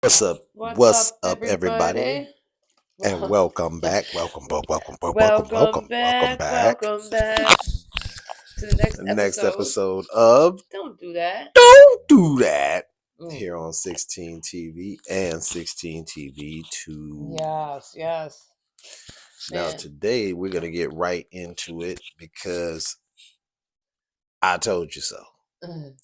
What's up? What's What's up, up, everybody? everybody? And Well, welcome back. welcome Welcome back. back. Welcome back to the next Next episode. episode of Don't do that. Don't Do That Mm. here on 16 TV and 16 TV 2. Yes, Now, man. today we're going to get right into it because I told you so.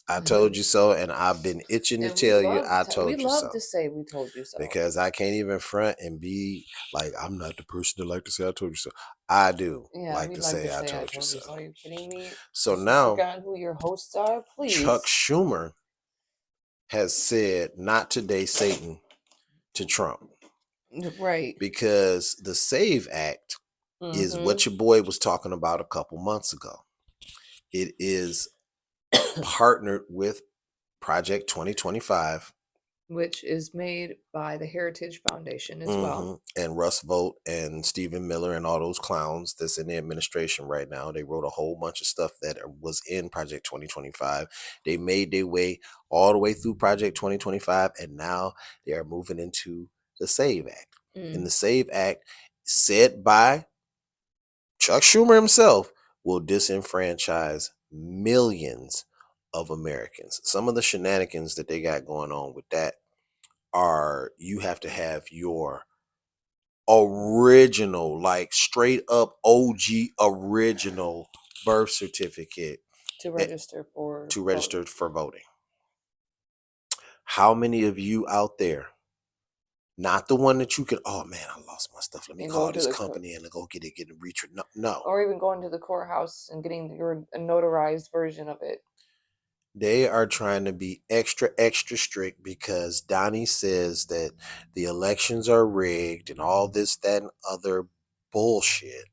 I told you so, and I've been itching to And we tell you love I we told you love so. to say we told you so. Because I can't even front and be like, I'm not the person that like to say I told you so. I do Yeah, like we to like to say I say I told you told so. you so. Are you kidding me? So If you now forgot who your hosts are, Chuck please. Schumer has said not today, Satan, to Trump. Right. Because the SAVE Act is Mm-hmm. what your boy was talking about a couple months ago. It is partnered with Project 2025. Which is made by the Heritage Foundation as well. And Russ Vogt and Stephen Miller and all those clowns that's in the administration right now. They wrote a whole bunch of stuff that was in Project 2025. They made their way all the way through Project 2025, and now they are moving into the SAVE Act. And the SAVE Act, said by Chuck Schumer himself, will disenfranchise millions of Americans. Some of the shenanigans that they got going on with that are you have to have your original, like straight up OG original birth certificate To register for to voting. register for voting. How many of you out there, not the one that you can, oh man, I lost my stuff. Let me And call go to this the company and go get it reach. No. or even going to the courthouse and getting your notarized version of it. They are trying to be extra, extra strict because Donnie says that the elections are rigged and all this, that, and other bullshit.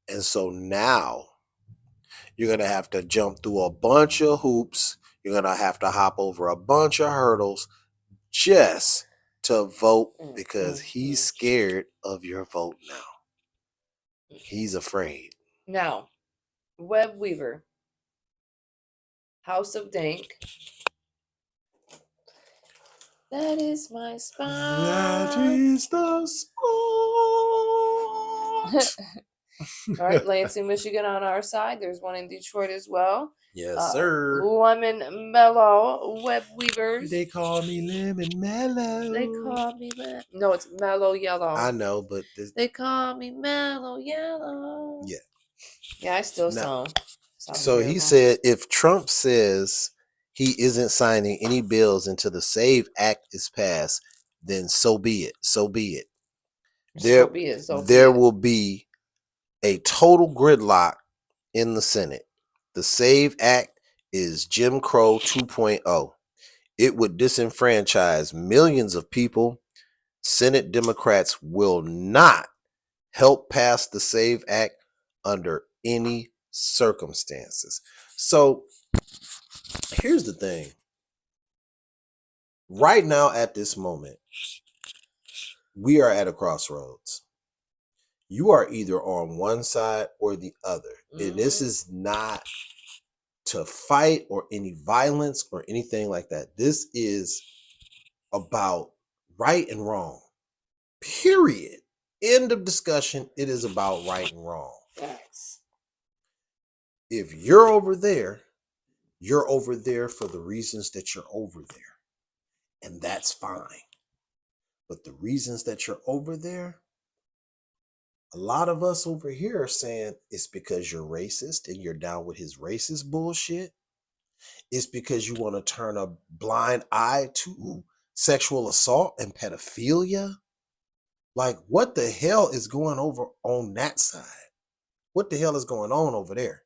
And so now you're going to have to jump through a bunch of hoops. You're going to have to hop over a bunch of hurdles just to vote because he's scared of your vote now. He's afraid. Now, Web Weaver, House of Dank. That is my spot. That is the spot. All right, Lansing, Michigan on our side. There's one in Detroit as well. Yes, sir. Lemon Mellow Web Weavers. They call me Lemon Mellow. They call me no, it's Mellow Yellow. I know, but they call me Mellow Yellow. Yeah. Yeah, I still sound So terrible. he said if Trump says he isn't signing any bills until the SAVE Act is passed, then so be it. So be it. There will be a total gridlock in the Senate. The SAVE Act is Jim Crow 2.0. It would disenfranchise millions of people. Senate Democrats will not help pass the SAVE Act under any circumstances. So here's the thing. Right now, at this moment, we are at a crossroads. You are either on one side or the other. And this is not to fight or any violence or anything like that. This is about right and wrong. Period. End of discussion. It is about right and wrong. Facts. If you're over there for the reasons that you're over there. And that's fine. But the reasons that you're over there, a lot of us over here are saying it's because you're racist and you're down with his racist bullshit. It's because you want to turn a blind eye to sexual assault and pedophilia. Like, what the hell is going over on that side? What the hell is going on over there?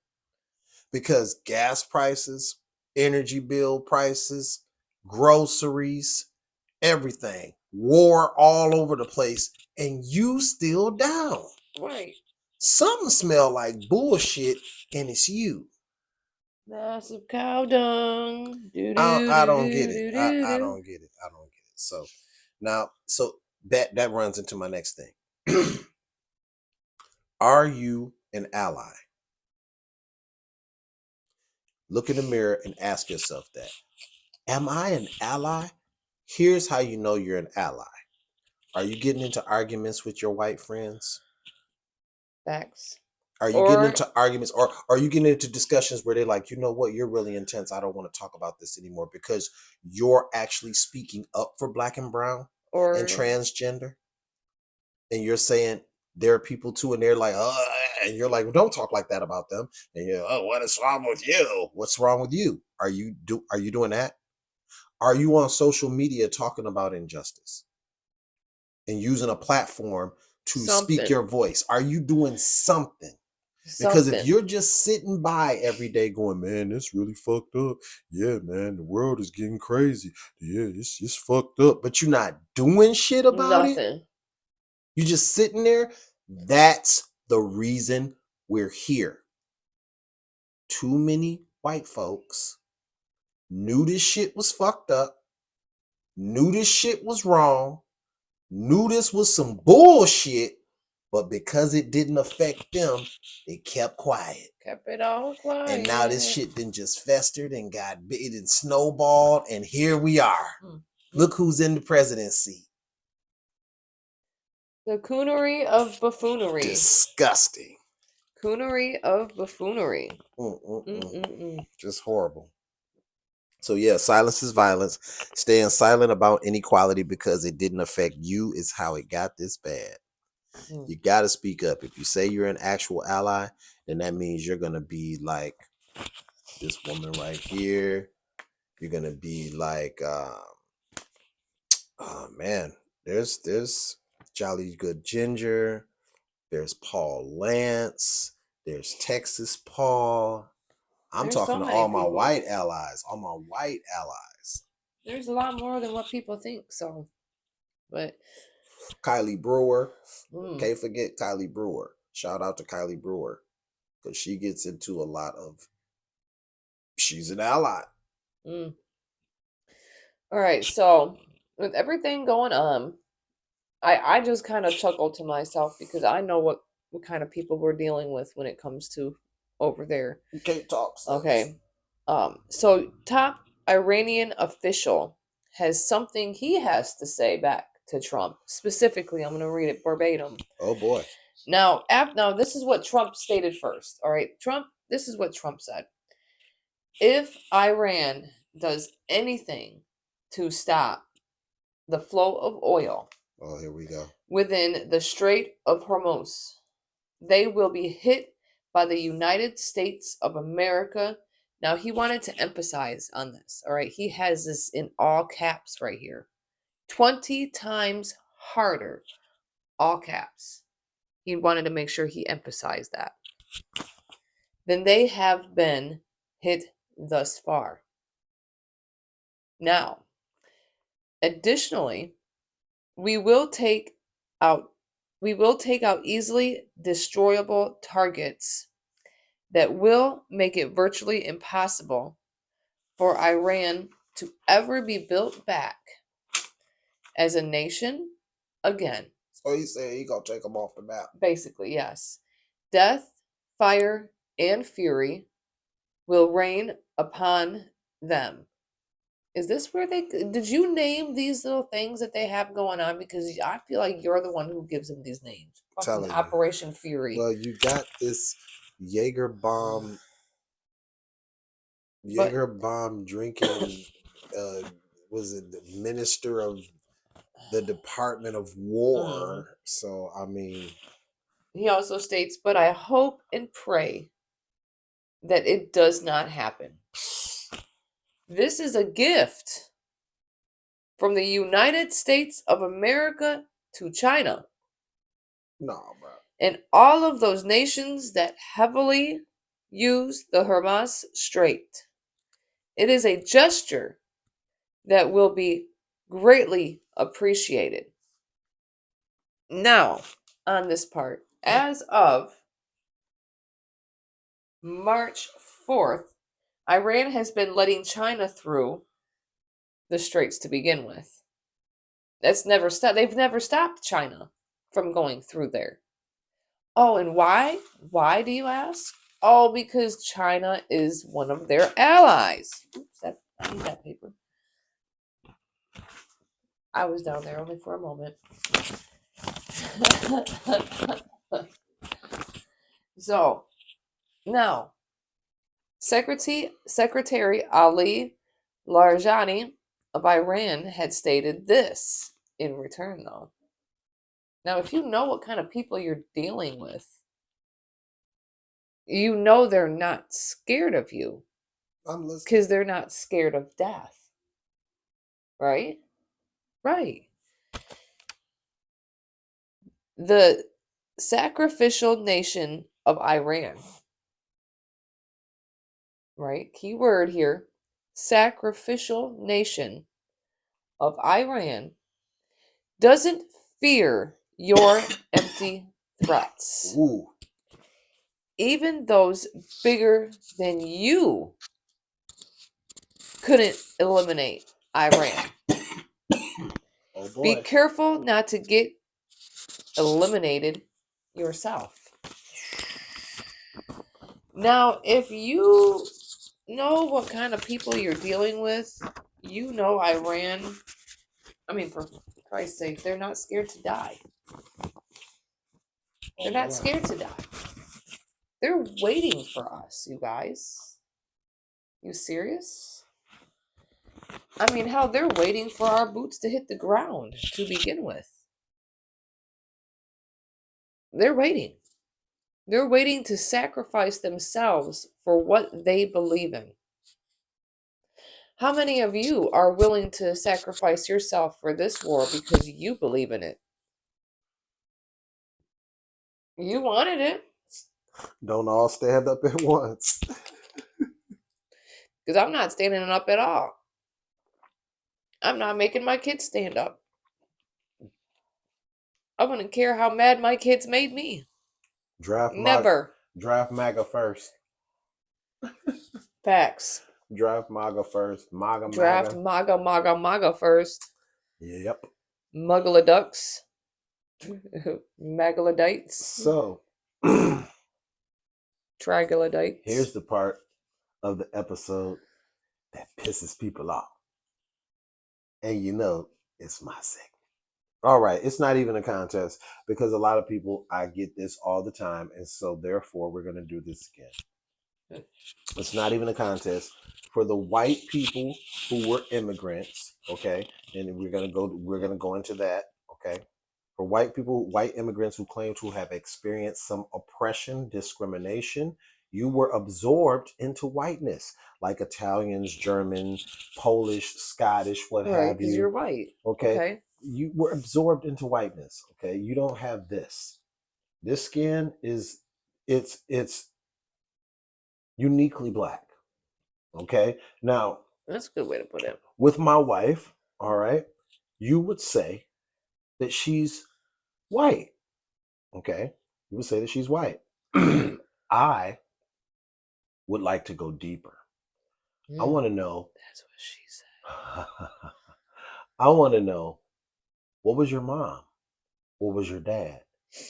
Because gas prices, energy bill prices, groceries, everything, war all over the place, and you still down. Right. Something smell like bullshit, and it's you. Massive cow dung. I don't get it. I don't get it. I don't get it. So now, that runs into my next thing. Are you an ally? Look in the mirror and ask yourself that. Am I an ally Here's how you know you're an ally. Are you getting into arguments with your white friends? Facts. Are you getting Or into arguments, or are you getting into discussions where they're like, you know what, you're really intense. I don't want to talk about this anymore because you're actually speaking up for black and brown and or transgender. And you're saying there are people too, and they're like, and you're like, well, don't talk like that about them. And you're, oh, what is wrong with you? What's wrong with you? Are you doing that? Are you on social media talking about injustice and using a platform to speak something. your voice? Are you doing something? Because if Something. you're just sitting by every day going, man, this really fucked up. Yeah, man, the world is getting crazy. Yeah, it's fucked up. But you're not doing shit about it. Nothing. You're just sitting there. That's the reason we're here. Too many white folks knew this shit was fucked up, knew this shit was wrong, knew this was some bullshit, but because it didn't affect them, they kept quiet. Kept it all quiet. And now this shit then just festered and got big and snowballed, and here we are. Look who's in the presidency. The coonery of buffoonery. Disgusting. Coonery of buffoonery. Just horrible. So yeah, silence is violence. Staying silent about inequality because it didn't affect you is how it got this bad. You got to speak up. If you say you're an actual ally, then that means you're going to be like this woman right here. You're going to be like, oh man, there's Jolly Good Ginger. There's Paul Lance. There's Texas Paul. I'm There's talking so to many all my people. white allies. All my white allies. There's a lot more than what people think. So, but Kylie Brewer. Can't forget Kylie Brewer. Shout out to Kylie Brewer. Because she gets into a lot of, she's an ally. All right, so with everything going on, I just kind of chuckled to myself because I know what kind of people we're dealing with when it comes to over there. You can't talk. Okay. So top Iranian official has something he has to say back to Trump. Specifically, I'm going to read it verbatim. Oh boy. Now, this is what Trump stated first. All right, this is what Trump said. If Iran does anything to stop the flow of oil, oh, here we go, within the Strait of Hormuz, they will be hit by the United States of America. Now, he wanted to emphasize on this. All right, he has this in all caps right here. 20 times harder, all caps. He wanted to make sure he emphasized that. Than they have been hit thus far. Now, additionally, we will take out easily destroyable targets that will make it virtually impossible for Iran to ever be built back as a nation again. So he said he gonna take them off the map. Basically, yes. Death, fire, and fury will rain upon them. Is this where did you name these little things that they have going on? Because I feel like you're the one who gives them these names. Fucking Operation Fury. Well, you got this Jaeger bomb drinking, was it the minister of the Department of War? So, I mean. He also states, but I hope and pray that it does not happen. This is a gift from the United States of America to China. No, bro. And all of those nations that heavily use the Hormuz Strait. It is a gesture that will be greatly appreciated. Now, on this part, as of March 4th, Iran has been letting China through the straits to begin with. That's never stopped. They've never stopped China from going through there. Oh, and why? Why do you ask? Oh, because China is one of their allies. Oops, I need that paper. I was down there only for a moment. So, now, Secretary Ali Larjani of Iran had stated this in return, though. Now, if you know what kind of people you're dealing with, you know they're not scared of you I'm listening. because they're not scared of death. Right? Right. The sacrificial nation of Iran, right? Key word here, sacrificial nation of Iran doesn't fear your empty threats. Ooh. Even those bigger than you couldn't eliminate Iran. Oh Be boy. careful not to get eliminated yourself. Now, if you know what kind of people you're dealing with, you know Iran, I mean, for Christ's sake, they're not scared to die. They're not scared to die. They're waiting for us, you guys. You serious? I mean, how they're waiting for our boots to hit the ground to begin with. They're waiting. They're waiting to sacrifice themselves for what they believe in. How many of you are willing to sacrifice yourself for this war because you believe in it? You wanted it. Don't all stand up at once. Because I'm not standing up at all. I'm not making my kids stand up. I wouldn't care how mad my kids made me. Never. Draft MAGA first. Facts. Draft MAGA first. Draft MAGA first. Yep. Muggleducks. Megalodites. So, Triglydites. here's the part of the episode that pisses people off. And you know, it's my segment. All right, it's not even a contest because a lot of people, I get this all the time. And so, therefore, we're going to do this again. It's not even a contest for the white people who were immigrants. Okay. And we're going to go into that. Okay. For white people, white immigrants who claim to have experienced some oppression, discrimination, you were absorbed into whiteness, like Italians, Germans, Polish, Scottish, what Right, have because you. you're white. Okay. You were absorbed into whiteness. Okay. You don't have this. This skin is it's uniquely black. Okay. Now, that's a good way to put it. With my wife, all right, you would say that she's white. Okay. You would say that she's white. I would like to go deeper. I want to know. That's what she said. I want to know, what was your mom? What was your dad?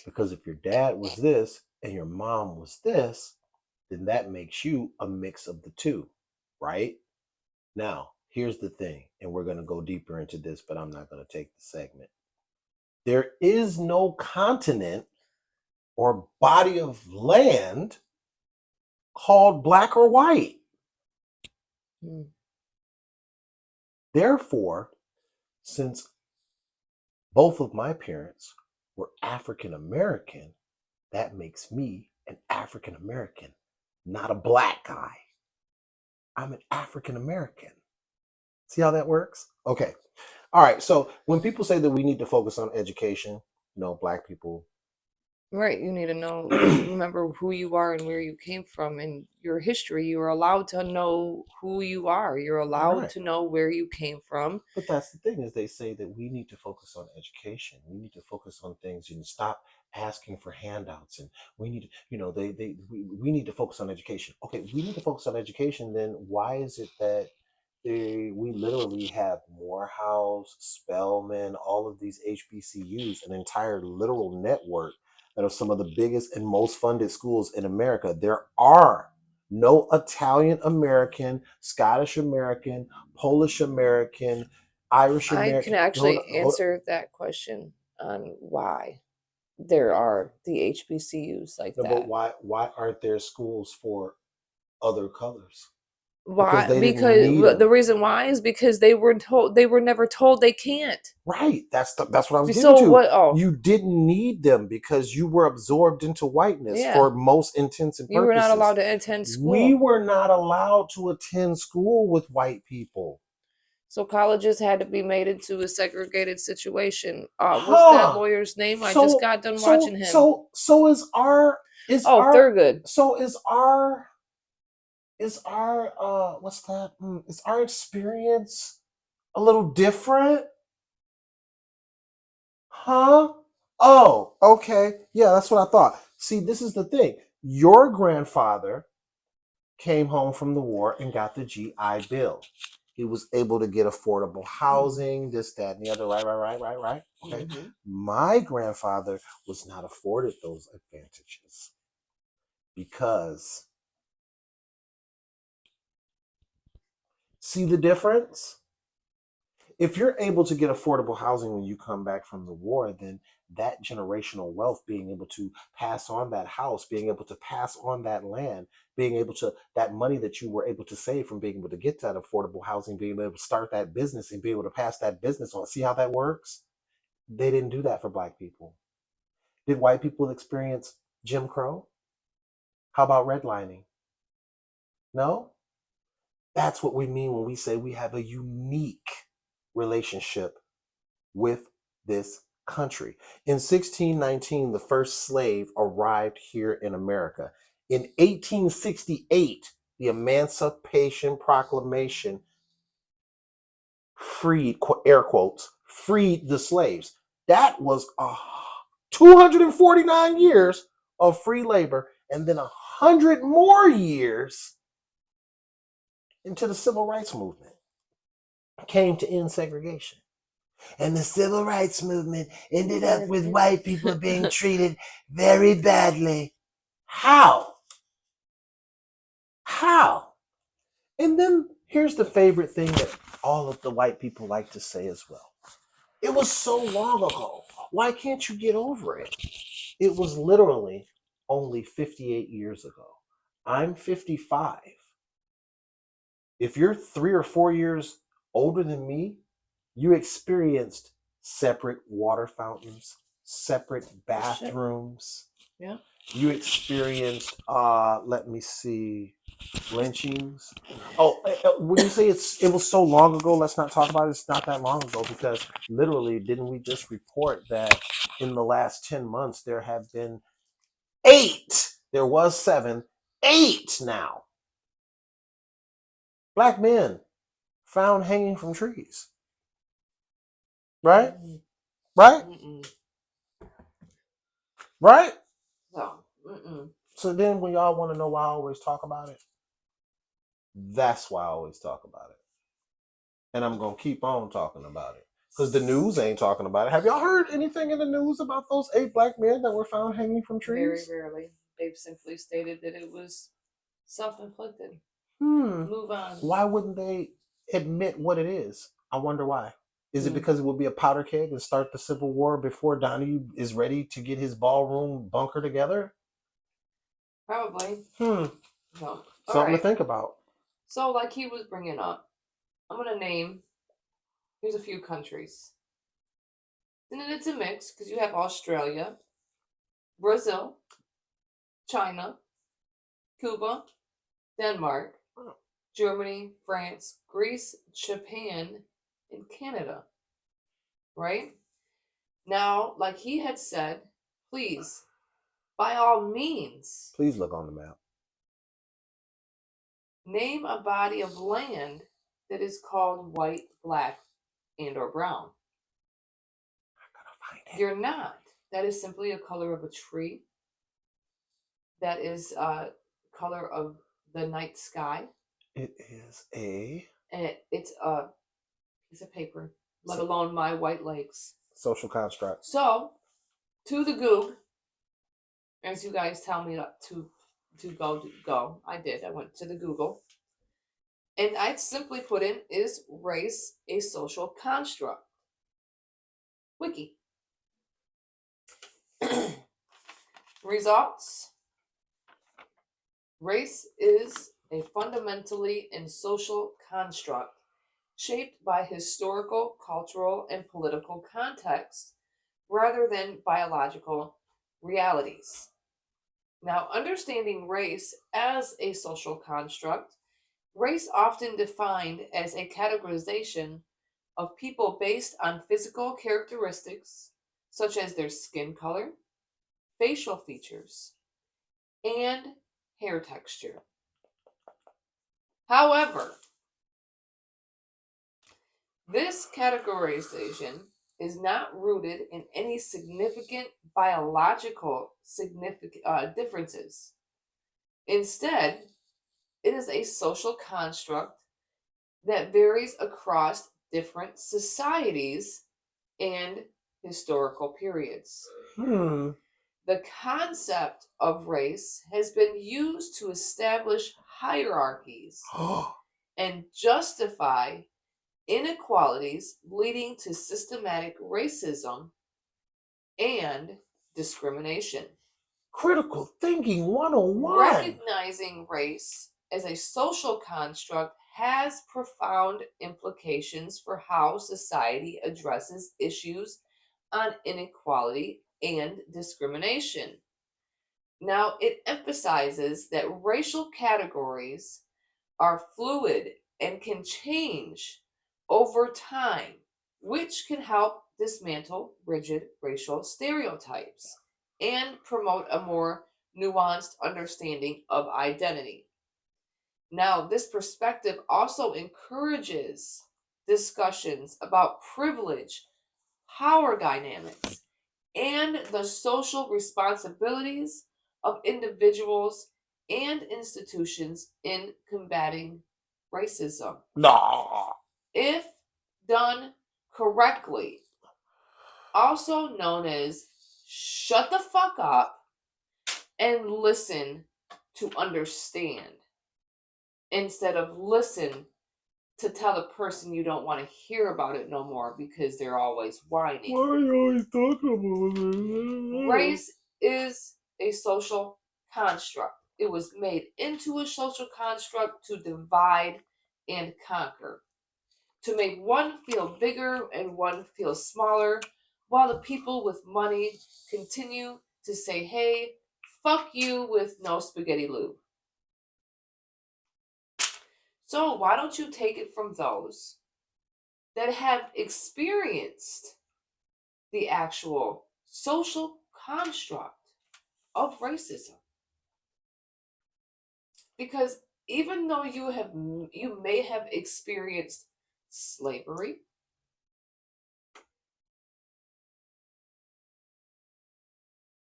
Because if your dad was this and your mom was this, then that makes you a mix of the two, right? Now, here's the thing, and we're going to go deeper into this, but I'm not going to take the segment. There is no continent or body of land called black or white. Therefore, since both of my parents were African American, that makes me an African American, not a black guy. I'm an African American. See how that works? Okay. All right. So when people say that we need to focus on education, black people. Right, you need to know, remember who you are and where you came from and your history. You're allowed to know who you are. You're allowed to know where you came from. But that's the thing, is they say that we need to focus on education. We need to focus on things and stop asking for handouts. And we need to, we need to focus on education. Okay, we need to focus on education. Then why is it that we literally have Morehouse, Spelman, all of these HBCUs, an entire literal network that are some of the biggest and most funded schools in America? There are no Italian American, Scottish American, Polish American, Irish I can American. Hold actually on, hold on. answer that question on why there are the HBCUs like No, but that. why aren't there schools for other colors? Because Why? they didn't Because need the them. reason why is because they were never told they can't. Right. That's what I was getting So to. what? Oh, You didn't need them because you were absorbed into whiteness yeah. for most intents and You were not purposes. allowed to attend We school. were not allowed to attend school with white people. So colleges had to be made into a segregated situation. What's that Huh. lawyer's name? I just So got done so watching him. so so Oh, Thurgood. is our what's that? Is our experience a little different? Huh? Oh, okay. Yeah, that's what I thought. See, this is the thing. Your grandfather came home from the war and got the GI Bill. He was able to get affordable housing, this, that, and the other. Right. Okay. Mm-hmm. My grandfather was not afforded those advantages because, see the difference? If you're able to get affordable housing when you come back from the war, then that generational wealth, being able to pass on that house, being able to pass on that land, being able to, that money that you were able to save from being able to get that affordable housing, being able to start that business and be able to pass that business on. See how that works? They didn't do that for black people. Did white people experience Jim Crow? How about redlining? No? That's what we mean when we say we have a unique relationship with this country. In 1619, the first slave arrived here in America. In 1868, the Emancipation Proclamation freed, air quotes, freed the slaves. That was 249 years of free labor, and then 100 more years into the civil rights movement came to end segregation. And the civil rights movement ended up with white people being treated very badly. How? How? And then here's the favorite thing that all of the white people like to say as well. It was so long ago. Why can't you get over it? It was literally only 58 years ago. I'm 55. If you're 3 or 4 years older than me, you experienced separate water fountains, separate bathrooms. Yeah. You experienced, let me see, lynchings. Oh, when you say it was so long ago, let's not talk about it. It's not that long ago because literally, didn't we just report that in the last 10 months there have been 8? There was 7, 8 now. Black men found hanging from trees. Right? Right? Mm-mm. Right? No. Mm-mm. So then when y'all want to know why I always talk about it, that's why I always talk about it. And I'm going to keep on talking about it. Because the news ain't talking about it. Have y'all heard anything in the news about those 8 black men that were found hanging from trees? Very rarely. They've simply stated that it was self-inflicted. Hmm. Move on. Why wouldn't they admit what it is? I wonder why. Is it Hmm. because it would be a powder keg and start the Civil War before Donnie is ready to get his ballroom bunker together? Probably. Hmm. No. All Something to right. think about. So, like he was bringing up, I'm gonna name. Here's a few countries, and then it's a mix because you have Australia, Brazil, China, Cuba, Denmark, Germany, France, Greece, Japan, and Canada. Right? Now, like he had said, please, by all means, Please look on the map. name a body of land that is called white, black, and or brown. You're not. That is simply a color of a tree. That is color of the night sky. It is a And it's a piece of paper, let alone my white lakes. social construct. So, to the Goog, as you guys tell me to go. I did. I went to the Google. And I'd simply put in, is race a social construct? Wiki. Results. Race is a fundamentally and social construct shaped by historical, cultural, and political context rather than biological realities. Now, understanding race as a social construct, race often defined as a categorization of people based on physical characteristics such as their skin color, facial features, and hair texture. However, this categorization is not rooted in any significant biological differences. Instead, it is a social construct that varies across different societies and historical periods. Hmm. The concept of race has been used to establish hierarchies and justify inequalities leading to systematic racism and discrimination. Critical thinking 101. Recognizing race as a social construct has profound implications for how society addresses issues on inequality and discrimination. Now, it emphasizes that racial categories are fluid and can change over time, which can help dismantle rigid racial stereotypes and promote a more nuanced understanding of identity. Now, this perspective also encourages discussions about privilege, power dynamics, and the social responsibilities of individuals and institutions in combating racism. Nah. If done correctly, also known as shut the fuck up and listen to understand instead of listen to tell the person you don't want to hear about it no more because they're always whining. Why are you always talking about it? Race is a social construct. It was made into a social construct to divide and conquer, to make one feel bigger and one feel smaller, while the people with money continue to say, hey, fuck you with no spaghetti lube. So, why don't you take it from those that have experienced the actual social construct of racism? Because even though you may have experienced slavery,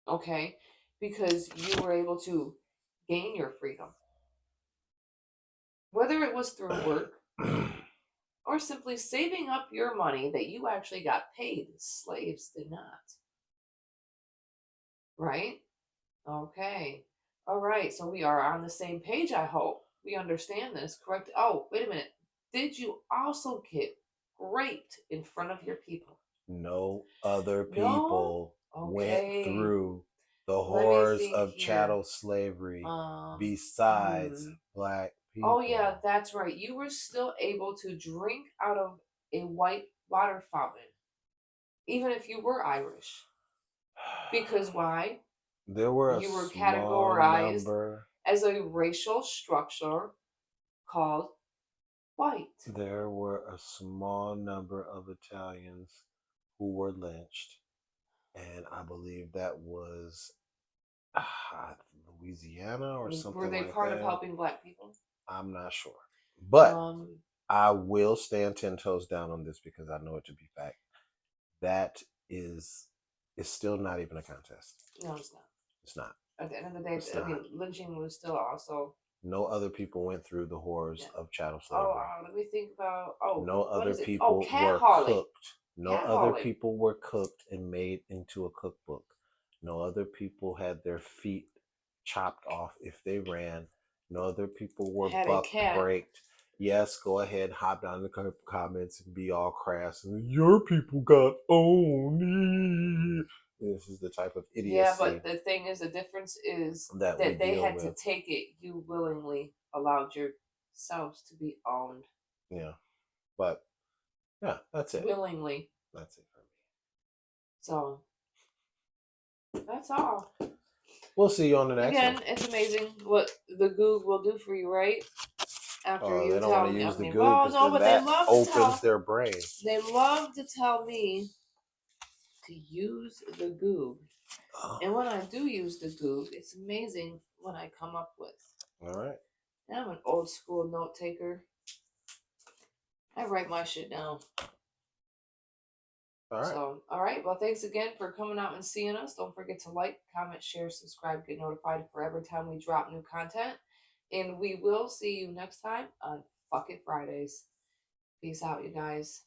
okay, because you were able to gain your freedom, whether it was through work or simply saving up your money that you actually got paid, slaves did not, right? Okay. All right. So we are on the same page, I hope. We understand this, correct? Oh, wait a minute. Did you also get raped in front of your people? No other No? people went Okay. through the Let me horrors think of here. chattel slavery Um, besides hmm. black Oh, people. yeah, that's right. You were still able to drink out of a white water fountain, even if you were Irish. Because why? There were a You were small categorized number. as a racial structure called white. There were a small number of Italians who were lynched, and I believe that was Louisiana or Were something they like part of that. helping black people? I'm not sure, but Um, I will stand 10 toes down on this because I know it to be fact. That is still not even a contest. no, it's not. It's not. At the end of the day, It's I not. mean, lynching was still also. No other people went through the horrors Yeah. of chattel Oh, slavery. let me think about. Oh, No what other is it? Oh, people were catcalling. cooked. No other Catcalling. people were cooked and made into a cookbook. No other people had their feet chopped off if they ran. No other people were Had a bucked, cat. braked. Yes, go ahead, hop down in the comments and be all crass and your people got owned. This is the type of Yeah, idiocy but the thing is, the difference is that we that they deal had to with. take it. You willingly allowed yourselves to be owned. Yeah, but yeah, that's it. Willingly. That's it for me. So that's all. We'll see you on the next Again, one. it's amazing what the Goog will do for you, right? After Oh, you they don't want tell to me, I use the mean, goo well, because no, then but they that love to opens tell. their brain. They love to tell me to use the Goog. Oh, And when I do use the Goog, it's amazing what I come up with. all right. And I'm an old school note taker. I write my shit down. All right. So, all right. Well, thanks again for coming out and seeing us. Don't forget to like, comment, share, subscribe, get notified for every time we drop new content. And we will see you next time on Fuck It Fridays. Peace out, you guys.